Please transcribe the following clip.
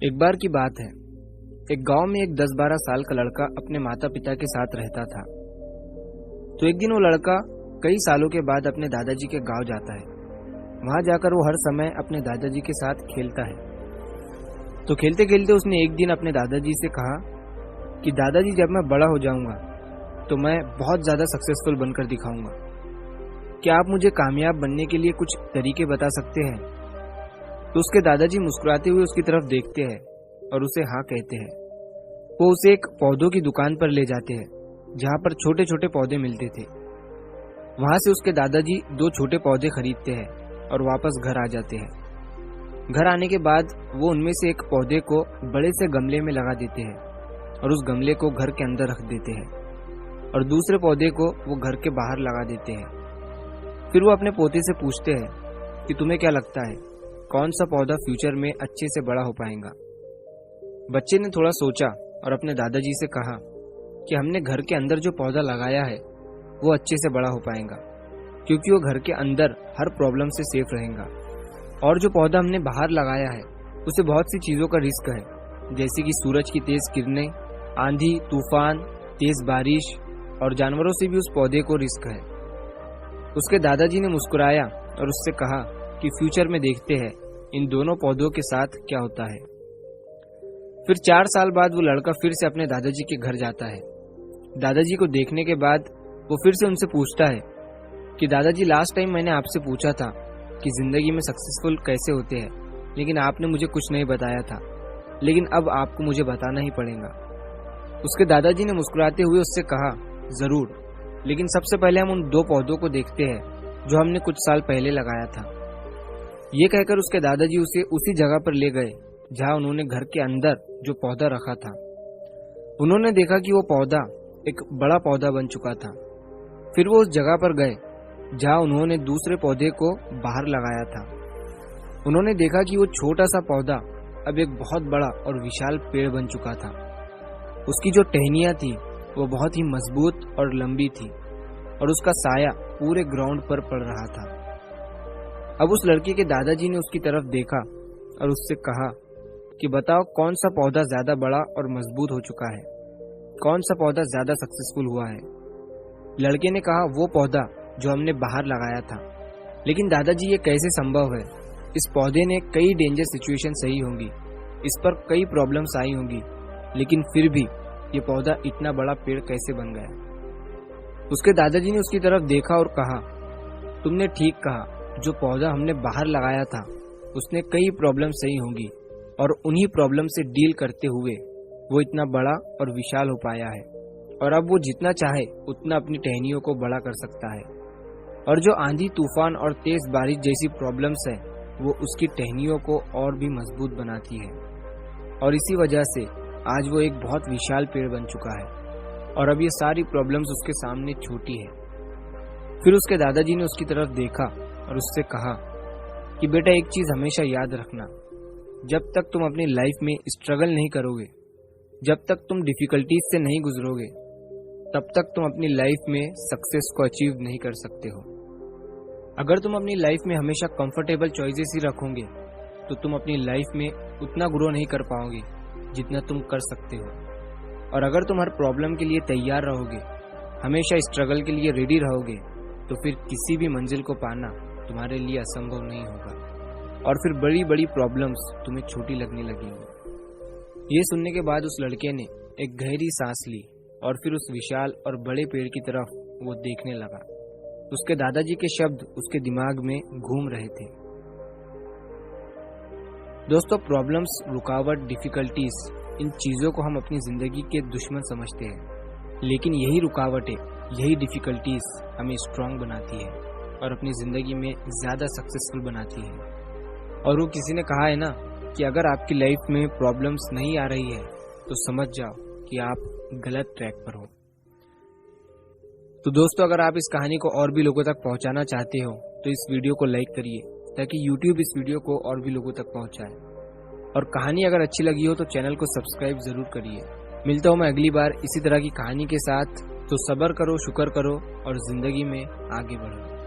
एक बार की बात है। एक गांव में एक 10-12 साल का लड़का अपने माता पिता के साथ रहता था। तो एक दिन वो लड़का कई सालों के बाद अपने दादाजी के गांव जाता है। वहां जाकर वो हर समय अपने दादाजी के साथ खेलता है। तो खेलते खेलते उसने एक दिन अपने दादाजी से कहा कि दादाजी, जब मैं बड़ा हो जाऊंगा तो मैं बहुत ज्यादा सक्सेसफुल बनकर दिखाऊंगा। क्या आप मुझे कामयाब बनने के लिए कुछ तरीके बता सकते हैं? तो उसके दादाजी मुस्कुराते हुए उसकी तरफ देखते हैं और उसे हाँ कहते हैं। वो उसे एक पौधों की दुकान पर ले जाते हैं जहाँ पर छोटे छोटे पौधे मिलते थे। वहां से उसके दादाजी 2 छोटे पौधे खरीदते हैं और वापस घर आ जाते हैं। घर आने के बाद वो उनमें से एक पौधे को बड़े से गमले में लगा देते हैं और उस गमले को घर के अंदर रख देते हैं और दूसरे पौधे को वो घर के बाहर लगा देते हैं। फिर वो अपने पोते से पूछते हैं कि तुम्हें क्या लगता है, कौन सा पौधा फ्यूचर में अच्छे से बड़ा हो पाएगा? बच्चे ने थोड़ा सोचा और अपने दादाजी से कहा कि हमने घर के अंदर जो पौधा लगाया है वो अच्छे से बड़ा हो पाएगा, क्योंकि वो घर के अंदर हर प्रॉब्लम से सेफ रहेगा। और जो पौधा हमने बाहर लगाया है उसे बहुत सी चीजों का रिस्क है, जैसे कि सूरज की तेज किरणें, आंधी, तूफान, तेज बारिश और जानवरों से भी उस पौधे को रिस्क है। उसके दादाजी ने मुस्कुराया और उससे कहा कि फ्यूचर में देखते हैं इन दोनों पौधों के साथ क्या होता है। फिर 4 साल बाद वो लड़का फिर से अपने दादाजी के घर जाता है। दादाजी को देखने के बाद वो फिर से उनसे पूछता है कि दादाजी, लास्ट टाइम मैंने आपसे पूछा था कि जिंदगी में सक्सेसफुल कैसे होते हैं, लेकिन आपने मुझे कुछ नहीं बताया था, लेकिन अब आपको मुझे बताना ही पड़ेगा। उसके दादाजी ने मुस्कुराते हुए उससे कहा, जरूर, लेकिन सबसे पहले हम उन 2 पौधों को देखते हैं जो हमने कुछ साल पहले लगाया था। ये कहकर उसके दादाजी उसे उसी जगह पर ले गए जहां उन्होंने घर के अंदर जो पौधा रखा था। उन्होंने देखा कि वो पौधा एक बड़ा पौधा बन चुका था। फिर वो उस जगह पर गए जहां उन्होंने दूसरे पौधे को बाहर लगाया था। उन्होंने देखा कि वो छोटा सा पौधा अब एक बहुत बड़ा और विशाल पेड़ बन चुका था। उसकी जो टहनियां थी वो बहुत ही मजबूत और लंबी थी और उसका साया पूरे ग्राउंड पर पड़ रहा था। अब उस लड़के के दादाजी ने उसकी तरफ देखा और उससे कहा कि बताओ, कौन सा पौधा ज्यादा बड़ा और मजबूत हो चुका है, कौन सा पौधा ज्यादा सक्सेसफुल हुआ है? लड़के ने कहा, वो पौधा जो हमने बाहर लगाया था। लेकिन दादाजी, ये कैसे संभव है? इस पौधे ने कई डेंजर सिचुएशन सही होंगी, इस पर कई प्रॉब्लम्स आई होंगी, लेकिन फिर भी ये पौधा इतना बड़ा पेड़ कैसे बन गया? उसके दादाजी ने उसकी तरफ देखा और कहा, तुमने ठीक कहा, जो पौधा हमने बाहर लगाया था उसने कई प्रॉब्लम सही होंगी और उन्हीं प्रॉब्लम से डील करते हुए वो इतना बड़ा और विशाल हो पाया है, और अब वो जितना चाहे उतना अपनी टहनियों को बड़ा कर सकता है। और जो आंधी, तूफान और तेज बारिश जैसी प्रॉब्लम्स है वो उसकी टहनियों को और भी मजबूत बनाती है, और इसी वजह से आज वो एक बहुत विशाल पेड़ बन चुका है और अब ये सारी प्रॉब्लम्स उसके सामने छोटी है। फिर उसके दादाजी ने उसकी तरफ देखा और उससे कहा कि बेटा, एक चीज हमेशा याद रखना, जब तक तुम अपनी लाइफ में स्ट्रगल नहीं करोगे, जब तक तुम डिफिकल्टीज से नहीं गुजरोगे, तब तक तुम अपनी लाइफ में सक्सेस को अचीव नहीं कर सकते हो। अगर तुम अपनी लाइफ में हमेशा कंफर्टेबल चॉइसेस ही रखोगे तो तुम अपनी लाइफ में उतना ग्रो नहीं कर पाओगे जितना तुम कर सकते हो। और अगर तुम हर प्रॉब्लम के लिए तैयार रहोगे, हमेशा स्ट्रगल के लिए रेडी रहोगे, तो फिर किसी भी मंजिल को पाना तुम्हारे लिए असंभव नहीं होगा और फिर बड़ी बड़ी प्रॉब्लम्स तुम्हें छोटी लगने लगेंगी। ये सुनने के बाद उस लड़के ने एक गहरी सांस ली और फिर उस विशाल और बड़े पेड़ की तरफ वो देखने लगा। उसके दादाजी के शब्द उसके दिमाग में घूम रहे थे। दोस्तों, प्रॉब्लम्स, रुकावट, डिफिकल्टीज, इन चीजों को हम अपनी जिंदगी के दुश्मन समझते हैं, लेकिन यही रुकावटें, यही डिफिकल्टीज हमें स्ट्रांग बनाती है और अपनी जिंदगी में ज्यादा सक्सेसफुल बनाती है। और वो किसी ने कहा है ना कि अगर आपकी लाइफ में प्रॉब्लम्स नहीं आ रही है तो समझ जाओ कि आप गलत ट्रैक पर हो। तो दोस्तों, अगर आप इस कहानी को और भी लोगों तक पहुंचाना चाहते हो तो इस वीडियो को लाइक करिए ताकि YouTube इस वीडियो को और भी लोगों तक पहुंचाए। और कहानी अगर अच्छी लगी हो तो चैनल को सब्सक्राइब जरूर करिए। मिलता हूं मैं अगली बार इसी तरह की कहानी के साथ। तो सब्र करो, शुक्र करो और जिंदगी में आगे बढ़ो।